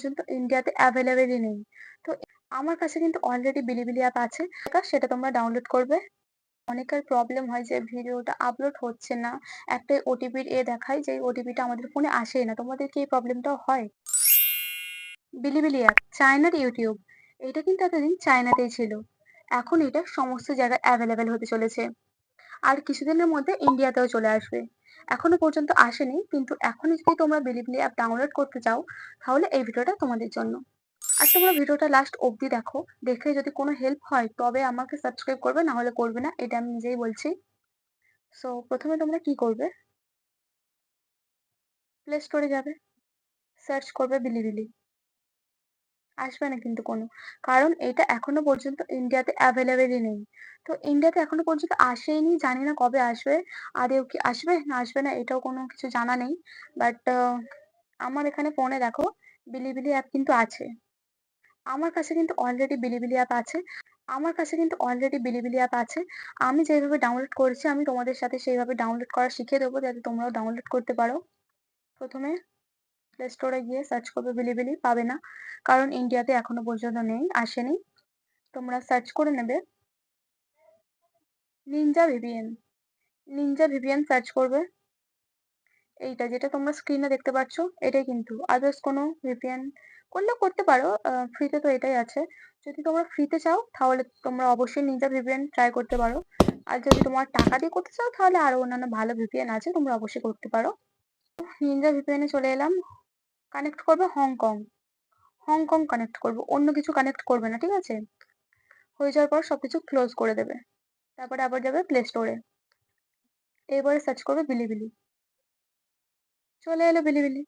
পর্যন্ত ইন্ডিয়াতে অ্যাভেলেবেলই নেই। তো আমার কাছে কিন্তু অলরেডি বিলিবিলি অ্যাপ আছে। সেটা তোমরা ডাউনলোড করবে। অনেকের প্রবলেম হয় যে ভিডিওটা আপলোড হচ্ছে না। একটা ওটিপির দেখায় যে ওটিপিটা আমাদের ফোনে আসেই না। তোমাদের কি এই প্রবলেমটাও হয়? বিলিবিলি অ্যাপ, চায়নার ইউটিউব। এটা কিন্তু এতদিন চায়নাতেই ছিল। এখন এটা সমস্ত জায়গায় অ্যাভেলেবেল হতে চলেছে। আর কিছুদিনের মধ্যে ইন্ডিয়াতেও চলে আসবে। এখনো পর্যন্ত আসেনি, কিন্তু এখনই যদি তোমরা বিলিবিলি অ্যাপ ডাউনলোড করতে চাও, তাহলে এই ভিডিওটা তোমাদের জন্য। আর তোমরা ভিডিওটা লাস্ট অবধি দেখো। দেখে যদি কোনো হেল্প হয় তবে আমাকে সাবস্ক্রাইব করবে, না হলে করবে না। এটা আমি নিজেই বলছি। সো প্রথমে তোমরা কি করবে? প্লে স্টোরে যাবে, সার্চ করবে বিলিবিলি। আসবে না কিন্তু কোনো। কারণ এটা এখনো পর্যন্ত ইন্ডিয়াতে অ্যাভেলেবেলই নেই। তো ইন্ডিয়াতে এখনো পর্যন্ত আসেইনি, জানি না কবে আসবে। আদৌ কি আসবে না আসবে না এটাও কোনো কিছু জানা নেই। বাট আমার এখানে ফোনে দেখো বিলিবিলি অ্যাপ কিন্তু আছে। আমার কাছে কিন্তু অলরেডি বিলিবিলি অ্যাপ আছে। আমার কাছে কিন্তু অলরেডি বিলিবিলি অ্যাপ আছে। আমি যেভাবে ডাউনলোড করেছি আমি তোমাদের সাথে সেইভাবে ডাউনলোড করা শিখিয়ে দেবো, যাতে তোমরাও ডাউনলোড করতে পারো। প্রথমে প্লে স্টোরে গিয়ে সার্চ করবে বিলিবিলি, পাবে না। কারণ ইন্ডিয়াতে এখনো পর্যন্ত নেই, আসেনি। তোমরা সার্চ করে নেবে Ninja VPN. Ninja VPN search করবে। এইটা যেটা তোমরা স্ক্রিনে দেখতে পাচ্ছ, এটাই কিন্তু। আদার্স কোনো ভিপিএন করলেও করতে পারো। ফ্রিতে তো এটাই আছে। যদি তোমরা ফ্রিতে চাও তাহলে তোমরা অবশ্যই নিনজা ভিপিএন ট্রাই করতে পারো। আর যদি তোমার টাকা দিয়ে করতে চাও তাহলে আরো অন্যান্য ভালো ভিপিএন আছে, তোমরা অবশ্যই করতে পারো। নিনজা ভিপিএন এ চলে এলাম। কানেক্ট করবে হংকং। হংকং কানেক্ট করবো, অন্য কিছু কানেক্ট করবে না, ঠিক আছে? হয়ে যাওয়ার পর সবকিছু ক্লোজ করে দেবে। তারপরে আবার যাবে প্লে স্টোরে। এবারে সার্চ করবে বিলিবিলি। চলে এলো বিলিবিলি।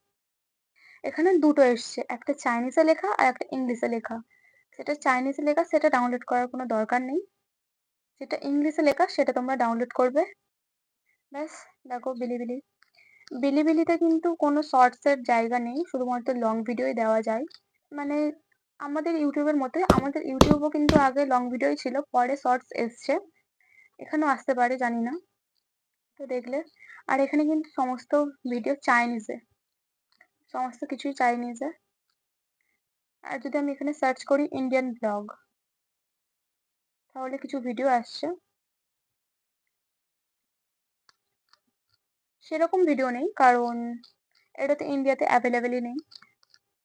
এখানে দুটো এসছে, একটা চাইনিজে লেখা আর একটা ইংলিশে লেখা। যেটা চাইনিজে লেখা সেটা ডাউনলোড করার কোনো দরকার নেই। যেটা ইংলিশে লেখা সেটা তোমরা ডাউনলোড করবে। ব্যাস, দেখো বিলিবিলি। বিলিবিলিতে কিন্তু কোনো শর্টস এর জায়গা নেই, শুধুমাত্র লং ভিডিওই দেওয়া যায়। মানে আমাদের ইউটিউবের মতে, আমাদের ইউটিউবও কিন্তু আগে লং ভিডিওই ছিল, পরে শর্টস এসছে। এখানেও আসতে পারে, জানি না। তো দেখলে। আর এখানে কিন্তু সমস্ত ভিডিও চাইনিজে, সমস্ত কিছুই চাইনিজে। আর যদি আমি এখানে সার্চ করি ইন্ডিয়ান ব্লগ, তাহলে কিছু ভিডিও আসছে। সেরকম ভিডিও নেই, কারণ এটা তো ইন্ডিয়াতে অ্যাভেলেবেলই নেই।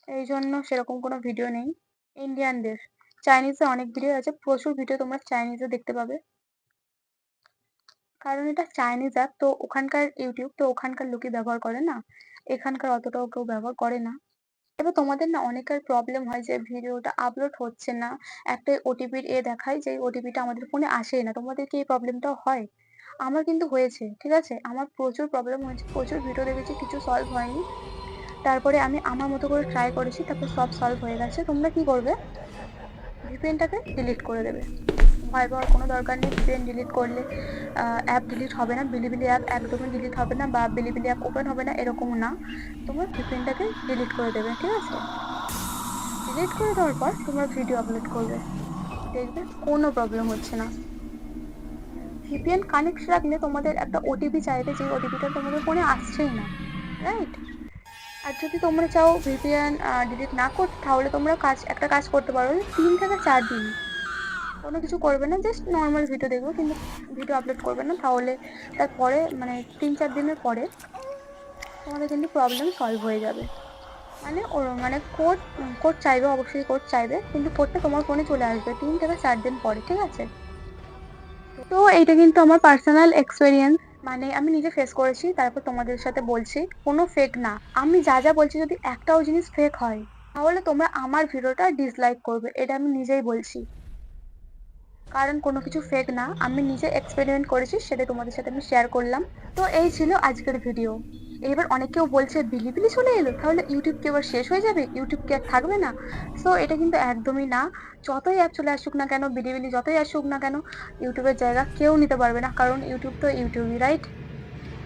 এই জন্য সেরকম কোনো ভিডিও নেই ইন্ডিয়ানদের। চাইনিজে অনেক ভিডিও আছে, প্রচুর ভিডিও তোমরা চাইনিজে দেখতে পাবে। কারণ এটা চাইনিজ অ্যাপ, তো ওখানকার ইউটিউব তো ওখানকার লোকই ব্যবহার করে না, এখানকার অতটাও কেউ ব্যবহার করে না। এবার তোমাদের না অনেকের প্রবলেম হয় যে ভিডিওটা আপলোড হচ্ছে না। একটা ওটিপির দেখায় যে ওটিপিটা আমাদের ফোনে আসেই না। তোমাদের কি এই প্রবলেমটাও হয়? আমার কিন্তু হয়েছে, ঠিক আছে? আমার প্রচুর প্রবলেম হয়েছে, প্রচুর ভিডিও দেখেছি, কিছু সলভ হয়নি। তারপরে আমি আমার মতো করে ট্রাই করেছি, তারপর সব সলভ হয়ে গেছে। তোমরা কি করবে? ভিপিএনটাকে ডিলিট করে দেবে। ভয় পাওয়ার কোনো দরকার নেই। ভিপিএন ডিলিট করলে অ্যাপ ডিলিট হবে না, বিলিবিলি অ্যাপ একদমই ডিলিট হবে না, বা বিলিবিলি অ্যাপ ওপেন হবে না, এরকম না। তোমরা ভিপিএনটাকে ডিলিট করে দেবে, ঠিক আছে? ডিলিট করে দেওয়ার পর তোমরা ভিডিও আপলোড করবে, দেখবে কোনো প্রবলেম হচ্ছে না। ভিপিএন কানেক্ট রাখলে তোমাদের একটা ওটিপি চাইবে, যে ওটিপিটা তোমাদের ফোনে আসছেই না, রাইট? আর যদি তোমরা চাও ভিপিএন ডিলিট না করতে, তাহলে তোমরা একটা কাজ করতে পারো, 3 থেকে 4 দিন কোনো কিছু করবে না, জাস্ট নর্মাল ভিডিও দেখবে, কিন্তু ভিডিও আপলোড করবে না। তাহলে তারপরে মানে 3-4 দিনের পরে তোমাদের কিন্তু প্রবলেম সলভ হয়ে যাবে। মানে ওর মানে কোড চাইবে, অবশ্যই কোড চাইবে, কিন্তু কোডটা তোমার ফোনে চলে আসবে 3 থেকে 4 দিন পরে, ঠিক আছে? তো এইটা কিন্তু আমার পার্সোনাল এক্সপেরিয়েন্স, মানে আমি নিজে ফেস করেছি, তারপর তোমাদের সাথে বলছি। কোনো ফেক না। আমি যা যা বলছি যদি একটাও জিনিস ফেক হয়, তাহলে তোমরা আমার ভিডিওটা ডিসলাইক করবে, এটা আমি নিজেই বলছি। কারণ কোনো কিছু ফেক না, আমি নিজে এক্সপেরিমেন্ট করেছি, সেটা তোমাদের সাথে আমি শেয়ার করলাম। তো এই ছিল আজকের ভিডিও। এবার অনেকেও বলছে বিলিবিলি চলে এলো, তাহলে ইউটিউব কি এবার শেষ হয়ে যাবে, ইউটিউব কি আর থাকবে না? সো এটা কিন্তু একদমই না। যতই অ্যাপ চলে আসুক না কেন, বিলিবিলি যতই আসুক না কেন, ইউটিউবের জায়গা কেউ নিতে পারবে না, কারণ ইউটিউব তো ইউটিউবই, রাইট?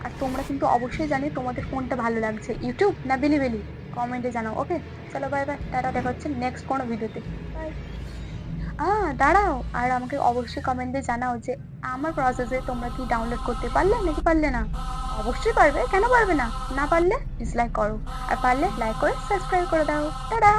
আর তোমরা কিন্তু অবশ্যই জানি তোমাদের কোনটা ভালো লাগছে, ইউটিউব না বিলিবিলি। কমেন্টে জানাও। ওকে, চলো বাই বাই, টাটা, দেখা হচ্ছে নেক্সট কোনো ভিডিওতে। বাই। দাঁড়াও, আর আমাকে অবশ্যই কমেন্টে জানাও যে আমার প্রসেসে তোমরা কি ডাউনলোড করতে পারলে নাকি পারলে না। অবশ্যই পারবে, কেন পারবে না? না পারলে ডিসলাইক করো, আর পারলে লাইক করে সাবস্ক্রাইব করে দাও। টাটা।